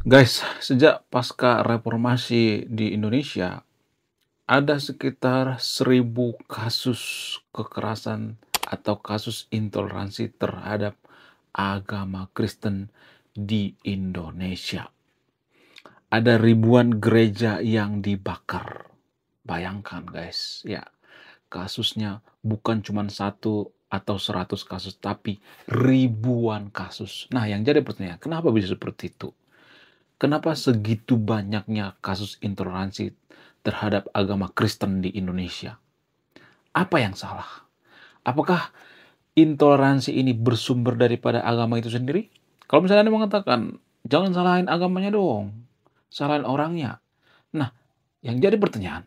Guys, sejak pasca reformasi di Indonesia, ada sekitar 1.000 kasus kekerasan atau kasus intoleransi terhadap agama Kristen di Indonesia. Ada ribuan gereja yang dibakar. Bayangkan guys, ya kasusnya bukan cuma 1 atau 100 kasus, tapi ribuan kasus. Nah, yang jadi pertanyaan, kenapa bisa seperti itu? Kenapa segitu banyaknya kasus intoleransi terhadap agama Kristen di Indonesia? Apa yang salah? Apakah intoleransi ini bersumber daripada agama itu sendiri? Kalau misalnya Anda mengatakan, jangan salahin agamanya dong, salahin orangnya. Nah, yang jadi pertanyaan,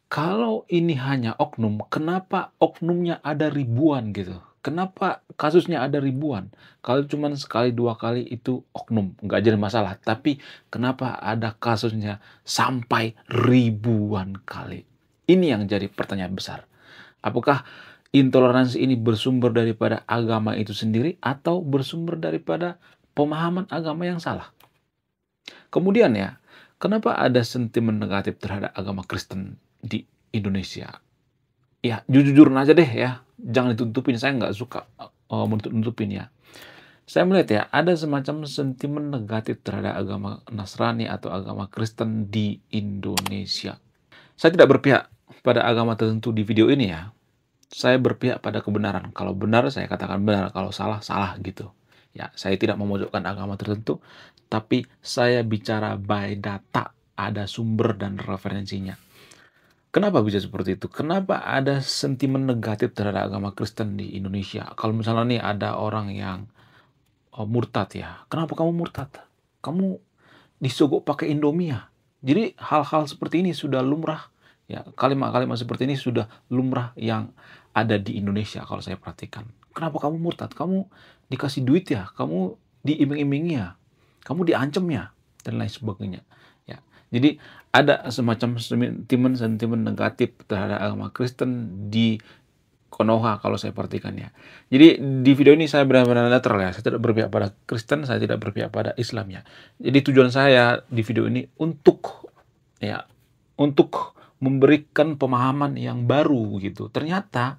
kalau ini hanya oknum, kenapa oknumnya ada ribuan gitu? Kenapa kasusnya ada ribuan? Kalau cuma sekali dua kali itu oknum, nggak jadi masalah. Tapi kenapa ada kasusnya sampai ribuan kali? Ini yang jadi pertanyaan besar. Apakah intoleransi ini bersumber daripada agama itu sendiri atau bersumber daripada pemahaman agama yang salah? Kemudian ya, kenapa ada sentimen negatif terhadap agama Kristen di Indonesia? Ya, jujur-jujuran aja deh ya, jangan ditutupin, saya nggak suka menutup-nutupin ya. Saya melihat ya, ada semacam sentimen negatif terhadap agama Nasrani atau agama Kristen di Indonesia. Saya tidak berpihak pada agama tertentu di video ini ya. Saya berpihak pada kebenaran. Kalau benar, saya katakan benar. Kalau salah, salah gitu. Ya, saya tidak memojokkan agama tertentu, tapi saya bicara by data, ada sumber dan referensinya. Kenapa bisa seperti itu? Kenapa ada sentimen negatif terhadap agama Kristen di Indonesia? Kalau misalnya nih ada orang yang murtad ya, kenapa kamu murtad? Kamu disogok pakai Indomie ya? Jadi hal-hal seperti ini sudah lumrah ya, kalimat-kalimat seperti ini sudah lumrah yang ada di Indonesia kalau saya perhatikan. Kenapa kamu murtad? Kamu dikasih duit ya? Kamu diiming-imingi ya? Kamu diancam ya? Dan lain sebagainya. Ya. Jadi ada semacam sentimen negatif terhadap agama Kristen di Konoha kalau saya perhatikan ya. Jadi di video ini saya benar-benar netral ya. Saya tidak berpihak pada Kristen, saya tidak berpihak pada Islam ya. Jadi tujuan saya di video ini untuk ya, untuk memberikan pemahaman yang baru gitu. Ternyata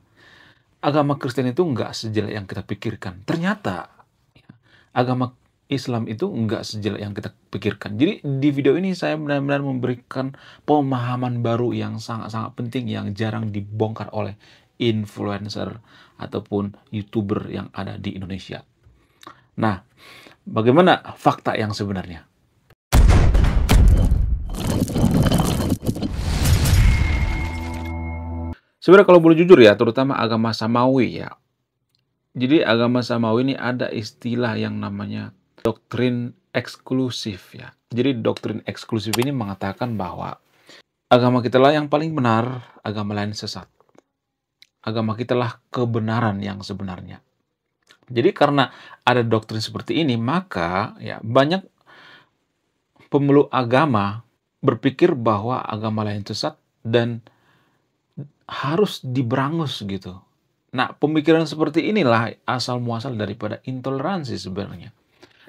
agama Kristen itu enggak sejelek yang kita pikirkan. Ternyata ya, agama Islam itu enggak sejelek yang kita pikirkan. Jadi di video ini saya benar-benar memberikan pemahaman baru yang sangat-sangat penting yang jarang dibongkar oleh influencer ataupun YouTuber yang ada di Indonesia. Nah, bagaimana fakta yang sebenarnya? Sebenarnya kalau boleh jujur ya, terutama agama Samawi ya. Jadi agama Samawi ini ada istilah yang namanya doktrin eksklusif ya. Jadi doktrin eksklusif ini mengatakan bahwa agama kita lah yang paling benar, agama lain sesat. Agama kita lah kebenaran yang sebenarnya. Jadi karena ada doktrin seperti ini, maka ya banyak pemeluk agama berpikir bahwa agama lain sesat dan harus diberangus gitu. Nah, pemikiran seperti inilah asal muasal daripada intoleransi sebenarnya.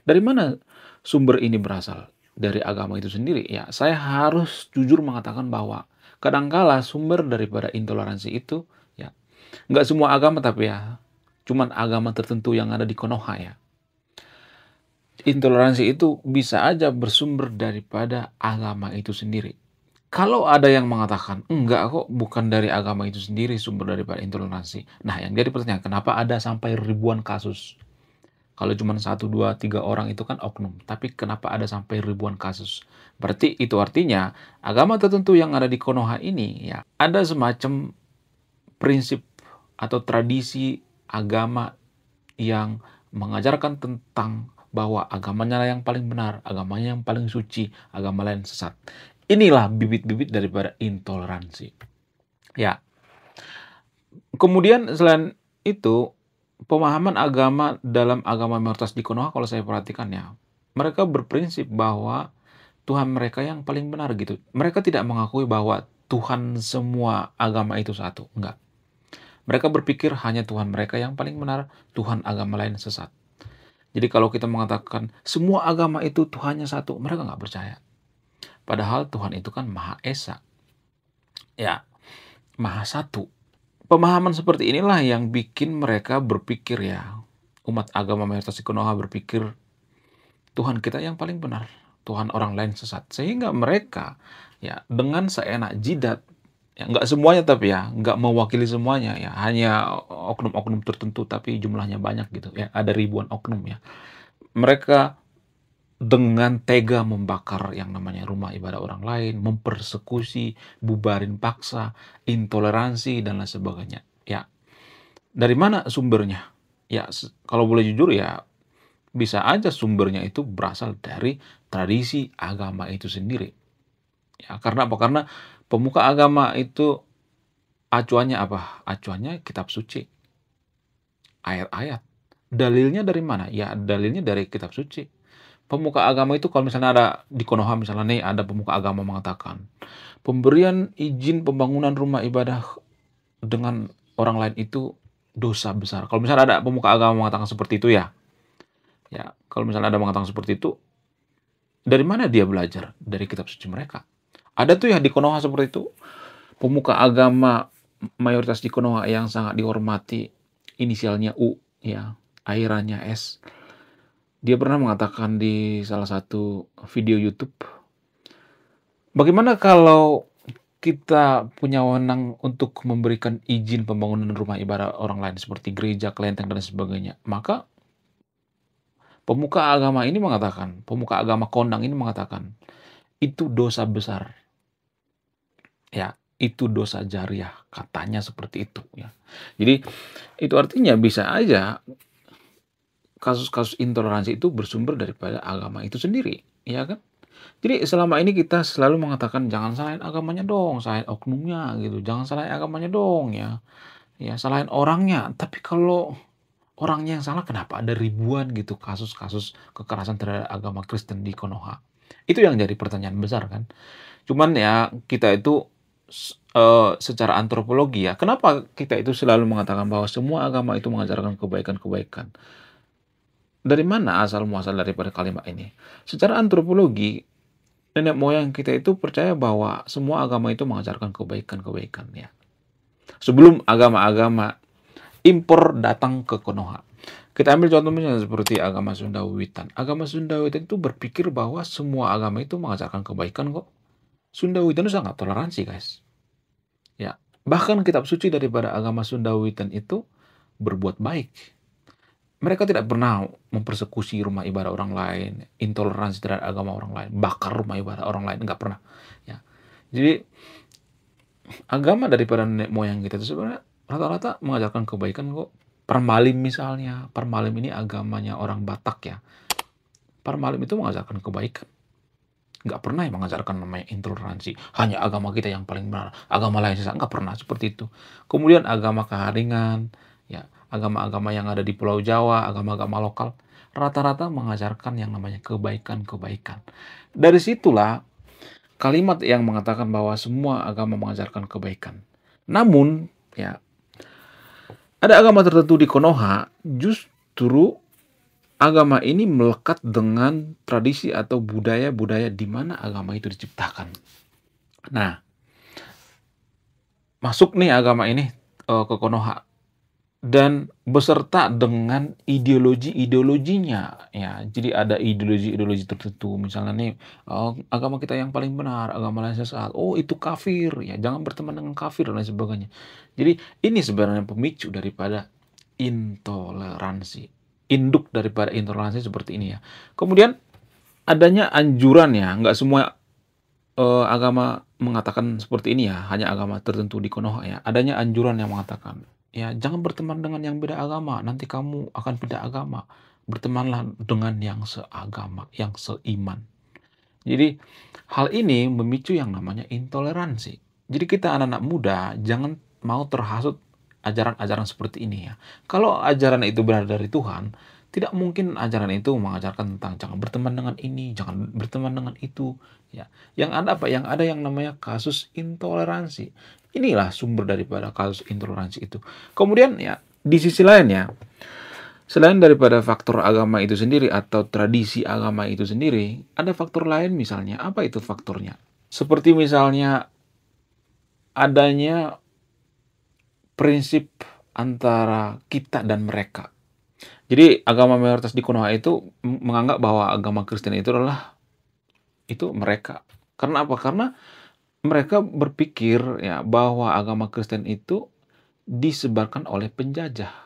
Dari mana sumber ini berasal? Dari agama itu sendiri. Ya, saya harus jujur mengatakan bahwa kadangkala sumber daripada intoleransi itu ya nggak semua agama tapi ya cuman agama tertentu yang ada di Konoha ya. Intoleransi itu bisa aja bersumber daripada agama itu sendiri. Kalau ada yang mengatakan, enggak kok, bukan dari agama itu sendiri sumber daripada intoleransi. Nah, yang jadi pertanyaan, kenapa ada sampai ribuan kasus? Kalau cuma 1, 2, 3 orang itu kan oknum. Tapi kenapa ada sampai ribuan kasus? Berarti itu artinya, agama tertentu yang ada di Konoha ini, ya ada semacam prinsip atau tradisi agama yang mengajarkan tentang bahwa agamanya yang paling benar, agamanya yang paling suci, agama lain sesat. Inilah bibit-bibit daripada intoleransi. Ya. Kemudian selain itu, pemahaman agama dalam agama mayoritas di Konoha kalau saya perhatikan ya, mereka berprinsip bahwa Tuhan mereka yang paling benar gitu. Mereka tidak mengakui bahwa Tuhan semua agama itu satu, enggak. Mereka berpikir hanya Tuhan mereka yang paling benar, Tuhan agama lain sesat. Jadi kalau kita mengatakan semua agama itu Tuhannya satu, mereka nggak percaya. Padahal Tuhan itu kan Maha Esa, ya, Maha Satu. Pemahaman seperti inilah yang bikin mereka berpikir ya, umat agama mayoritas di Konoha berpikir Tuhan kita yang paling benar, Tuhan orang lain sesat. Sehingga mereka ya dengan seenak jidat, ya nggak semuanya tapi ya, nggak mewakili semuanya ya, hanya oknum-oknum tertentu tapi jumlahnya banyak gitu ya, ada ribuan oknum ya. Mereka dengan tega membakar yang namanya rumah ibadah orang lain, mempersekusi, bubarin paksa, intoleransi dan lain sebagainya. Ya, dari mana sumbernya? Ya, kalau boleh jujur ya bisa aja sumbernya itu berasal dari tradisi agama itu sendiri. Ya, karena apa? Karena pemuka agama itu acuannya apa? Acuannya kitab suci, ayat-ayat. Dalilnya dari mana? Ya, dalilnya dari kitab suci. Pemuka agama itu kalau misalnya ada di Konoha misalnya nih ada pemuka agama mengatakan pemberian izin pembangunan rumah ibadah dengan orang lain itu dosa besar. Kalau misalnya ada pemuka agama mengatakan seperti itu ya, ya kalau misalnya ada mengatakan seperti itu, dari mana dia belajar? Dari kitab suci mereka. Ada tuh ya di Konoha seperti itu. Pemuka agama mayoritas di Konoha yang sangat dihormati, inisialnya U, ya, akhirannya S. Dia pernah mengatakan di salah satu video YouTube, bagaimana kalau kita punya wewenang untuk memberikan izin pembangunan rumah ibadah orang lain seperti gereja, kelenteng, dan sebagainya. Maka pemuka agama ini mengatakan, pemuka agama kondang ini mengatakan, itu dosa besar. Ya, itu dosa jariah, katanya seperti itu ya. Jadi itu artinya bisa aja kasus-kasus intoleransi itu bersumber daripada agama itu sendiri, ya kan? Jadi selama ini kita selalu mengatakan jangan salahin agamanya dong, salahin oknumnya gitu. Jangan salahin agamanya dong ya. Ya, salahin orangnya. Tapi kalau orangnya yang salah kenapa ada ribuan gitu kasus-kasus kekerasan terhadap agama Kristen di Konoha? Itu yang jadi pertanyaan besar kan. Cuman ya kita itu secara antropologi ya, kenapa kita itu selalu mengatakan bahwa semua agama itu mengajarkan kebaikan-kebaikan? Dari mana asal muasal daripada kalimat ini? Secara antropologi, nenek moyang kita itu percaya bahwa semua agama itu mengajarkan kebaikan-kebaikan ya. Sebelum agama-agama impor datang ke Konoha. Kita ambil contoh misalnya seperti agama Sunda Wiwitan. Agama Sunda Wiwitan itu berpikir bahwa semua agama itu mengajarkan kebaikan kok. Sunda Wiwitan itu sangat toleransi, guys. Ya, bahkan kitab suci daripada agama Sunda Wiwitan itu berbuat baik. Mereka tidak pernah mempersekusi rumah ibadah orang lain, intoleransi terhadap agama orang lain, bakar rumah ibadah orang lain, nggak pernah. Ya. Jadi agama daripada nenek moyang kita itu sebenarnya rata-rata mengajarkan kebaikan kok. Parmalim misalnya, Parmalim ini agamanya orang Batak ya. Parmalim itu mengajarkan kebaikan. Nggak pernah yang mengajarkan namanya intoleransi. Hanya agama kita yang paling benar, agama lain sesat, nggak pernah seperti itu. Kemudian agama Kaharingan, ya, agama-agama yang ada di Pulau Jawa, agama-agama lokal, rata-rata mengajarkan yang namanya kebaikan-kebaikan. Dari situlah kalimat yang mengatakan bahwa semua agama mengajarkan kebaikan. Namun, ya, ada agama tertentu di Konoha, justru agama ini melekat dengan tradisi atau budaya-budaya di mana agama itu diciptakan. Nah, masuk nih agama ini ke Konoha dan beserta dengan ideologi-ideologinya ya. Jadi ada ideologi-ideologi tertentu misalnya nih agama kita yang paling benar, agama lain sesat. Oh, itu kafir ya, jangan berteman dengan kafir dan lain sebagainya. Jadi ini sebenarnya pemicu daripada intoleransi. Induk daripada intoleransi seperti ini ya. Kemudian adanya anjuran ya, nggak semua agama mengatakan seperti ini ya, hanya agama tertentu di Konoha ya. Adanya anjuran yang mengatakan ya, jangan berteman dengan yang beda agama, nanti kamu akan pindah agama. Bertemanlah dengan yang seagama, yang seiman. Jadi, hal ini memicu yang namanya intoleransi. Jadi kita anak-anak muda jangan mau terhasut ajaran-ajaran seperti ini ya. Kalau ajaran itu benar dari Tuhan, tidak mungkin ajaran itu mengajarkan tentang jangan berteman dengan ini, jangan berteman dengan itu. Ya, yang ada apa? Yang ada yang namanya kasus intoleransi. Inilah sumber daripada kasus intoleransi itu. Kemudian ya di sisi lain ya, Selain daripada faktor agama itu sendiri atau tradisi agama itu sendiri, ada faktor lain misalnya. Apa itu faktornya? Seperti misalnya adanya prinsip antara kita dan mereka. Jadi agama mayoritas di Konoha itu menganggap bahwa agama Kristen itu adalah itu mereka. Karena apa? Karena mereka berpikir ya bahwa agama Kristen itu disebarkan oleh penjajah.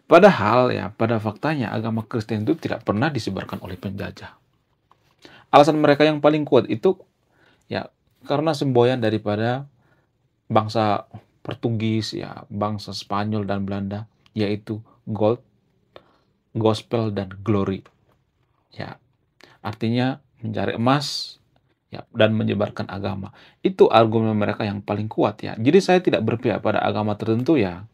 Padahal ya pada faktanya agama Kristen itu tidak pernah disebarkan oleh penjajah. Alasan mereka yang paling kuat itu ya karena semboyan daripada bangsa Portugis ya, bangsa Spanyol dan Belanda, yaitu gold, gospel dan glory. Ya, artinya mencari emas ya dan menyebarkan agama. Itu argumen mereka yang paling kuat ya. Jadi saya tidak berpihak pada agama tertentu ya.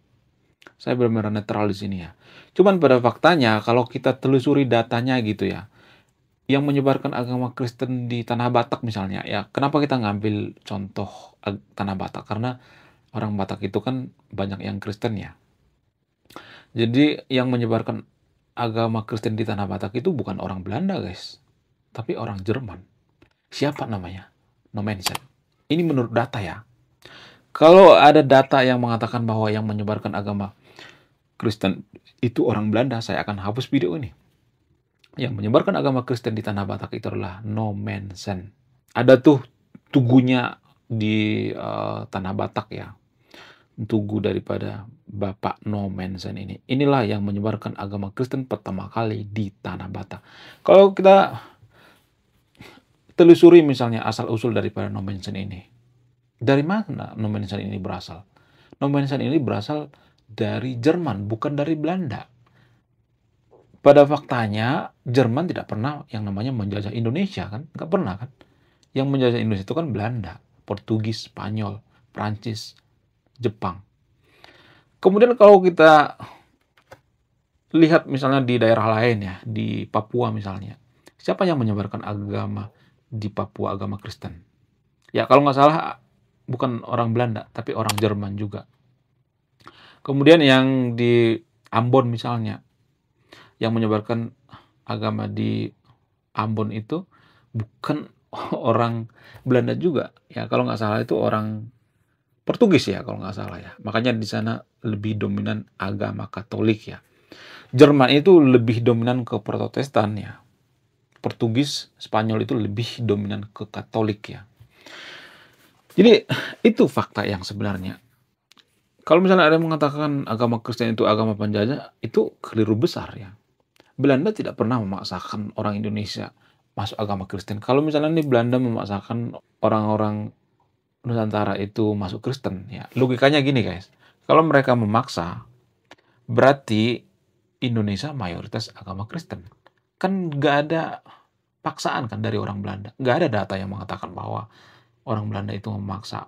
Saya benar-benar netral di sini ya. Cuman pada faktanya kalau kita telusuri datanya gitu ya, yang menyebarkan agama Kristen di Tanah Batak misalnya ya, kenapa kita ngambil contoh Tanah Batak? Karena orang Batak itu kan banyak yang Kristen ya. Jadi yang menyebarkan agama Kristen di Tanah Batak itu bukan orang Belanda guys, tapi orang Jerman. Siapa namanya? No mention. Ini menurut data ya. Kalau ada data yang mengatakan bahwa yang menyebarkan agama Kristen itu orang Belanda, saya akan hapus video ini. Yang menyebarkan agama Kristen di Tanah Batak itu adalah no mention. Ada tuh tugunya di Tanah Batak ya. Tugu daripada Bapak No Mention ini. Inilah yang menyebarkan agama Kristen pertama kali di Tanah Batak. Kalau kita telusuri misalnya asal-usul daripada No Mention ini. Dari mana No Mention ini berasal? No Mention ini berasal dari Jerman, bukan dari Belanda. Pada faktanya, Jerman tidak pernah yang namanya menjajah Indonesia kan? Nggak pernah kan? Yang menjajah Indonesia itu kan Belanda, Portugis, Spanyol, Prancis, Jepang. Kemudian kalau kita lihat misalnya di daerah lain ya, di Papua misalnya. Siapa yang menyebarkan agama di Papua, agama Kristen? Ya kalau nggak salah bukan orang Belanda, tapi orang Jerman juga. Kemudian yang di Ambon misalnya, yang menyebarkan agama di Ambon itu bukan orang Belanda juga. Ya kalau nggak salah itu orang Portugis ya kalau nggak salah ya. Makanya di sana lebih dominan agama Katolik ya. Jerman itu lebih dominan ke Protestan ya. Portugis, Spanyol itu lebih dominan ke Katolik ya. Jadi itu fakta yang sebenarnya. Kalau misalnya ada yang mengatakan agama Kristen itu agama penjajah, itu keliru besar ya. Belanda tidak pernah memaksakan orang Indonesia masuk agama Kristen. Kalau misalnya nih Belanda memaksakan orang-orang Nusantara itu masuk Kristen, ya logikanya gini guys. Kalau mereka memaksa, berarti Indonesia mayoritas agama Kristen. Kan nggak ada paksaan kan dari orang Belanda. Nggak ada data yang mengatakan bahwa orang Belanda itu memaksa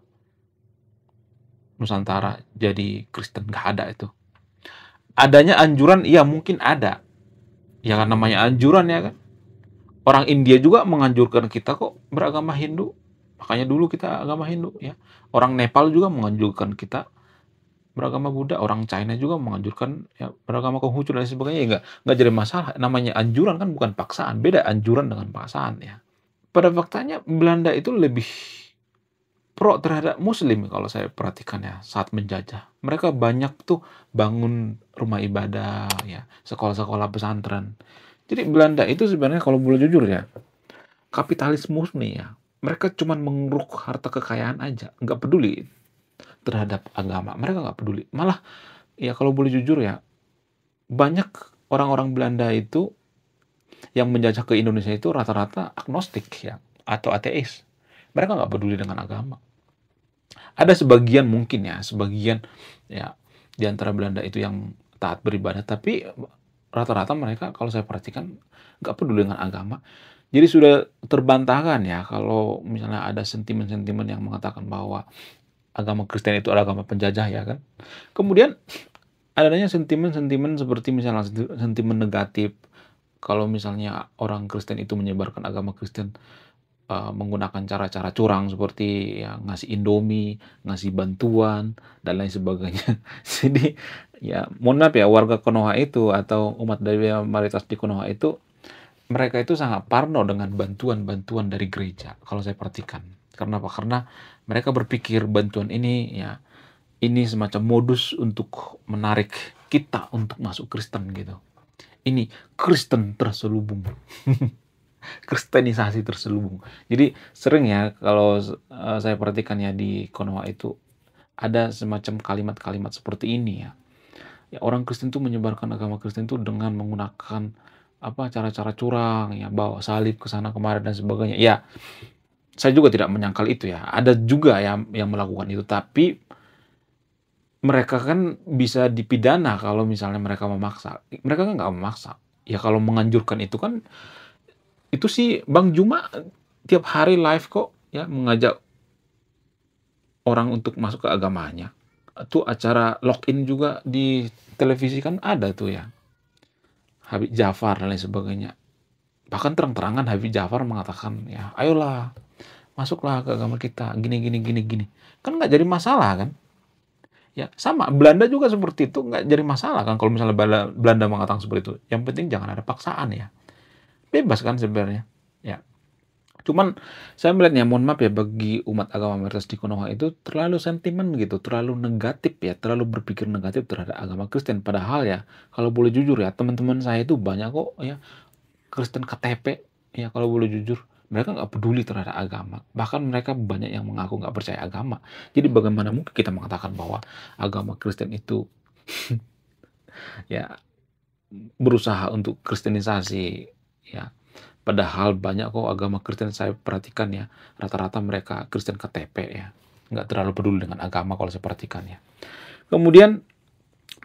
Nusantara jadi Kristen. Nggak ada itu. Adanya anjuran, iya mungkin ada. Ya kan namanya anjuran ya kan. Orang India juga menganjurkan kita kok beragama Hindu. Makanya dulu kita agama Hindu ya. Orang Nepal juga menganjurkan kita beragama Buddha, orang China juga menganjurkan ya, beragama Konghucu dan sebagainya. Ya, nggak jadi masalah. Namanya anjuran kan bukan paksaan. Beda anjuran dengan paksaan ya. Pada faktanya Belanda itu lebih pro terhadap Muslim kalau saya perhatikan ya saat menjajah. Mereka banyak tuh bangun rumah ibadah ya, sekolah-sekolah pesantren. Jadi Belanda itu sebenarnya kalau boleh jujur ya, kapitalis murni ya. Mereka cuma mengeruk harta kekayaan aja, nggak peduli terhadap agama. Mereka nggak peduli. Malah ya kalau boleh jujur ya, banyak orang-orang Belanda itu yang menjajah ke Indonesia itu rata-rata agnostik ya atau ateis. Mereka nggak peduli dengan agama. Ada sebagian mungkin ya, sebagian ya di antara Belanda itu yang taat beribadah, tapi rata-rata mereka kalau saya perhatikan nggak peduli dengan agama. Jadi sudah terbantahkan ya kalau misalnya ada sentimen-sentimen yang mengatakan bahwa agama Kristen itu adalah agama penjajah ya kan. Kemudian adanya sentimen-sentimen seperti misalnya sentimen negatif kalau misalnya orang Kristen itu menyebarkan agama Kristen menggunakan cara-cara curang seperti ya ngasih Indomie, ngasih bantuan, dan lain sebagainya. Jadi, ya mohon maaf ya warga Konoha itu atau umat dari mayoritas di Konoha itu, mereka itu sangat parno dengan bantuan-bantuan dari gereja, kalau saya perhatikan. Karena apa? Karena mereka berpikir bantuan ini ya, ini semacam modus untuk menarik kita untuk masuk Kristen gitu. Ini Kristen terselubung. Kristenisasi terselubung. Jadi sering ya kalau saya perhatikan ya di Konoha itu ada semacam kalimat-kalimat seperti ini ya. Ya orang Kristen tuh menyebarkan agama Kristen tuh dengan menggunakan apa cara-cara curang ya, bawa salib ke sana kemari dan sebagainya. Ya, saya juga tidak menyangkal itu ya. Ada juga yang melakukan itu, tapi mereka kan bisa dipidana kalau misalnya mereka memaksa. Mereka kan nggak memaksa. Ya kalau menganjurkan itu kan, itu sih Bang Juma tiap hari live kok ya mengajak orang untuk masuk ke agamanya. Itu acara login juga di televisi kan ada tuh ya. Habib Jafar dan lain sebagainya. Bahkan terang-terangan Habib Jafar mengatakan ya, ayolah masuklah ke agama kita, gini gini gini gini. Kan nggak jadi masalah kan? Ya sama, Belanda juga seperti itu nggak jadi masalah kan kalau misalnya Belanda mengatakan seperti itu. Yang penting jangan ada paksaan ya. Bebas kan sebenarnya. Ya. Cuman saya melihatnya, mohon maaf ya, bagi umat agama mayoritas di Konoha itu terlalu sentimen gitu, terlalu negatif ya, terlalu berpikir negatif terhadap agama Kristen. Padahal ya, kalau boleh jujur ya, teman-teman saya itu banyak kok ya Kristen KTP ya, kalau boleh jujur. Mereka nggak peduli terhadap agama. Bahkan mereka banyak yang mengaku nggak percaya agama. Jadi bagaimana mungkin kita mengatakan bahwa agama Kristen itu ya berusaha untuk kristenisasi ya. Padahal banyak kok agama Kristen saya perhatikan ya, rata-rata mereka Kristen KTP ya. Nggak terlalu peduli dengan agama kalau saya perhatikan ya. Kemudian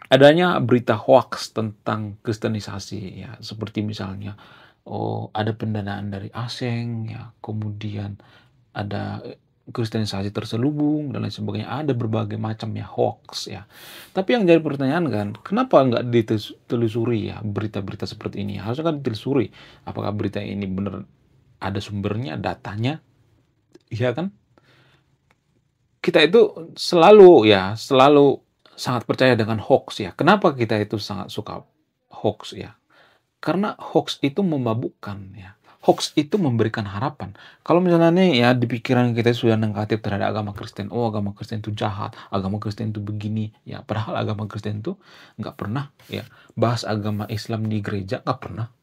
adanya berita hoax tentang kristenisasi ya, seperti misalnya, oh ada pendanaan dari asing ya, kemudian ada kristenisasi terselubung dan lain sebagainya. Ada berbagai macam ya hoax ya. Tapi yang jadi pertanyaan kan, kenapa nggak ditelusuri ya berita-berita seperti ini? Harusnya kan ditelusuri. Apakah berita ini benar ada sumbernya, datanya, ya kan? Kita itu selalu sangat percaya dengan hoax ya. Kenapa kita itu sangat suka hoax ya? Karena hoax itu memabukkan ya. Hoax itu memberikan harapan. Kalau misalnya nih ya di pikiran kita sudah negatif terhadap agama Kristen. Oh agama Kristen itu jahat, agama Kristen itu begini. Ya padahal agama Kristen itu nggak pernah ya bahas agama Islam di gereja, nggak pernah.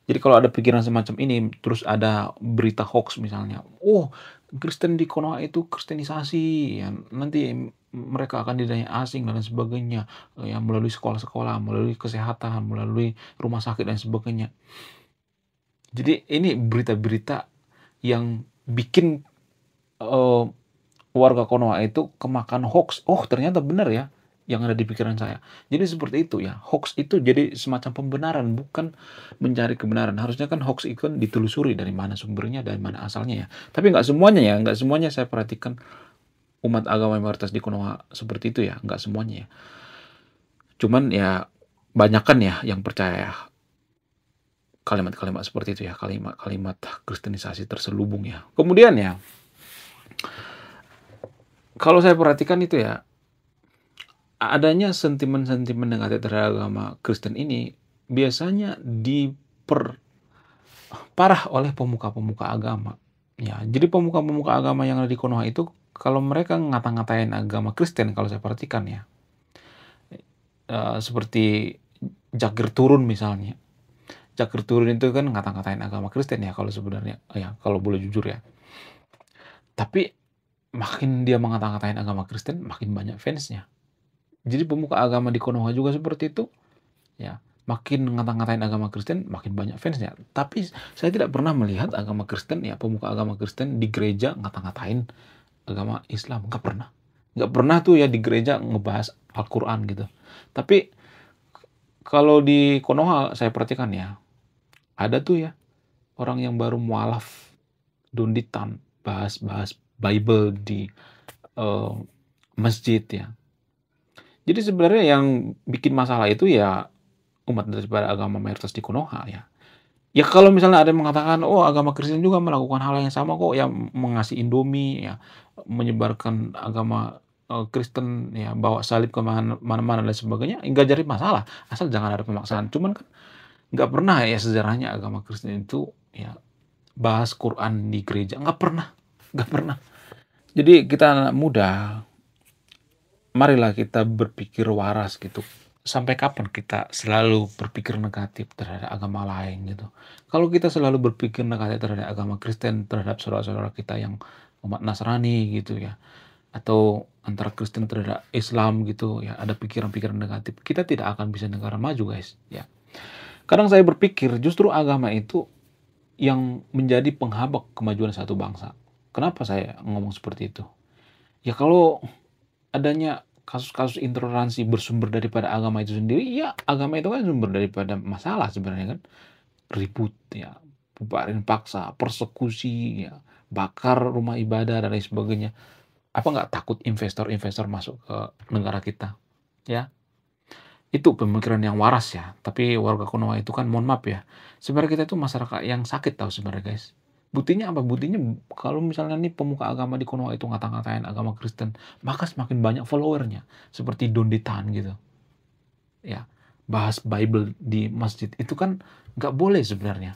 Jadi kalau ada pikiran semacam ini, terus ada berita hoax misalnya, oh Kristen di Konoha itu kristenisasi, ya nanti mereka akan didayai asing dan lain sebagainya, ya melalui sekolah-sekolah, melalui kesehatan, melalui rumah sakit dan sebagainya. Jadi ini berita-berita yang bikin eh, warga Konoha itu kemakan hoax. Oh ternyata benar ya yang ada di pikiran saya. Jadi seperti itu ya. Hoax itu jadi semacam pembenaran, bukan mencari kebenaran. Harusnya kan hoax itu kan ditelusuri dari mana sumbernya, dari mana asalnya ya. Tapi nggak semuanya ya, nggak semuanya saya perhatikan umat agama mayoritas di Konoha seperti itu ya, nggak semuanya ya. Cuman ya banyak kan ya yang percaya ya kalimat-kalimat seperti itu ya, kalimat-kalimat kristenisasi terselubung ya. Kemudian ya, kalau saya perhatikan itu ya, adanya sentimen-sentimen negatif terhadap agama Kristen ini biasanya diperparah oleh pemuka-pemuka agama. Ya, jadi pemuka-pemuka agama yang ada di Konoha itu kalau mereka ngata-ngatain agama Kristen kalau saya perhatikan ya, seperti Jakir Turun misalnya. Jakir Turun itu kan ngata-ngatain agama Kristen ya kalau sebenarnya, ya kalau boleh jujur ya. Tapi makin dia mengata-ngatain agama Kristen, makin banyak fansnya. Jadi pemuka agama di Konoha juga seperti itu. Ya, makin ngata-ngatain agama Kristen, makin banyak fansnya. Tapi saya tidak pernah melihat agama Kristen, ya pemuka agama Kristen di gereja ngata-ngatain agama Islam. Nggak pernah. Nggak pernah tuh ya di gereja ngebahas Al-Quran gitu. Tapi kalau di Konoha saya perhatikan ya, ada tuh ya orang yang baru mualaf, dunditan, bahas-bahas Bible di eh, masjid ya. Jadi sebenarnya yang bikin masalah itu ya umat daripada agama mayoritas di Konoha ya. Ya kalau misalnya ada yang mengatakan, "Oh, agama Kristen juga melakukan hal yang sama kok, ya mengasih Indomie, ya menyebarkan agama, Kristen, ya bawa salib ke mana-mana dan sebagainya, nggak jadi masalah, asal jangan ada pemaksaan." Cuman kan nggak pernah ya sejarahnya agama Kristen itu ya bahas Quran di gereja, nggak pernah. Jadi kita anak muda, marilah kita berpikir waras gitu. Sampai kapan kita selalu berpikir negatif terhadap agama lain gitu. Kalau kita selalu berpikir negatif terhadap agama Kristen, terhadap saudara-saudara kita yang umat Nasrani gitu ya, atau antara Kristen terhadap Islam gitu ya, ada pikiran-pikiran negatif, kita tidak akan bisa negara maju guys, ya. Kadang saya berpikir justru agama itu yang menjadi penghabaq kemajuan satu bangsa. Kenapa saya ngomong seperti itu? Ya kalau adanya kasus-kasus intoleransi bersumber daripada agama itu sendiri, ya agama itu kan sumber daripada masalah sebenarnya kan. Ribut ya, bubarin paksa, persekusi ya, bakar rumah ibadah dan lain sebagainya. Apa nggak takut investor-investor masuk ke negara kita? Ya, itu pemikiran yang waras ya. Tapi warga Konoha itu kan mohon maaf ya, sebenarnya kita itu masyarakat yang sakit tahu sebenarnya guys. Buktinya apa? Buktinya kalau misalnya nih pemuka agama di Konoha itu ngata-ngatain agama Kristen, maka semakin banyak followernya. Seperti Donditan gitu. Ya, bahas Bible di masjid itu kan nggak boleh sebenarnya.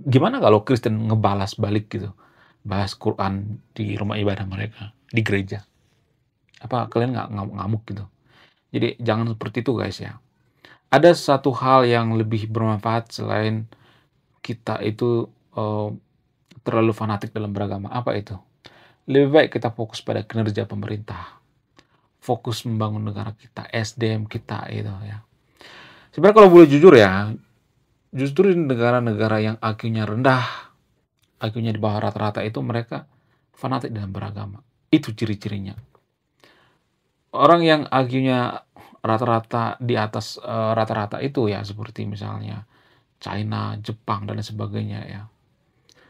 Gimana kalau Kristen ngebalas balik gitu? Bahas Quran di rumah ibadah mereka, di gereja. Apa kalian nggak ngamuk gitu? Jadi jangan seperti itu guys ya. Ada satu hal yang lebih bermanfaat selain kita itu terlalu fanatik dalam beragama. Apa itu? Lebih baik kita fokus pada kinerja pemerintah, fokus membangun negara kita, SDM kita itu ya. Sebenarnya kalau boleh jujur ya, justru di negara-negara yang IQ-nya rendah, IQ-nya di bawah rata-rata itu mereka fanatik dalam beragama. Itu ciri-cirinya. Orang yang IQ-nya rata-rata di atas rata-rata itu ya seperti misalnya China, Jepang dan lain sebagainya ya.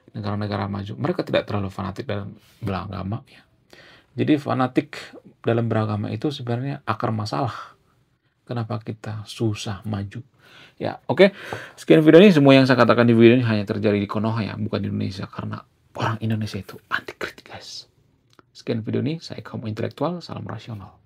Negara-negara maju, mereka tidak terlalu fanatik dalam beragama ya. Jadi fanatik dalam beragama itu sebenarnya akar masalah. Kenapa kita susah maju? Ya, oke. Sekian video ini, semua yang saya katakan di video ini hanya terjadi di Konoha ya, bukan di Indonesia karena orang Indonesia itu anti kritik, guys. Sekian video ini, saya kaum intelektual, salam rasional.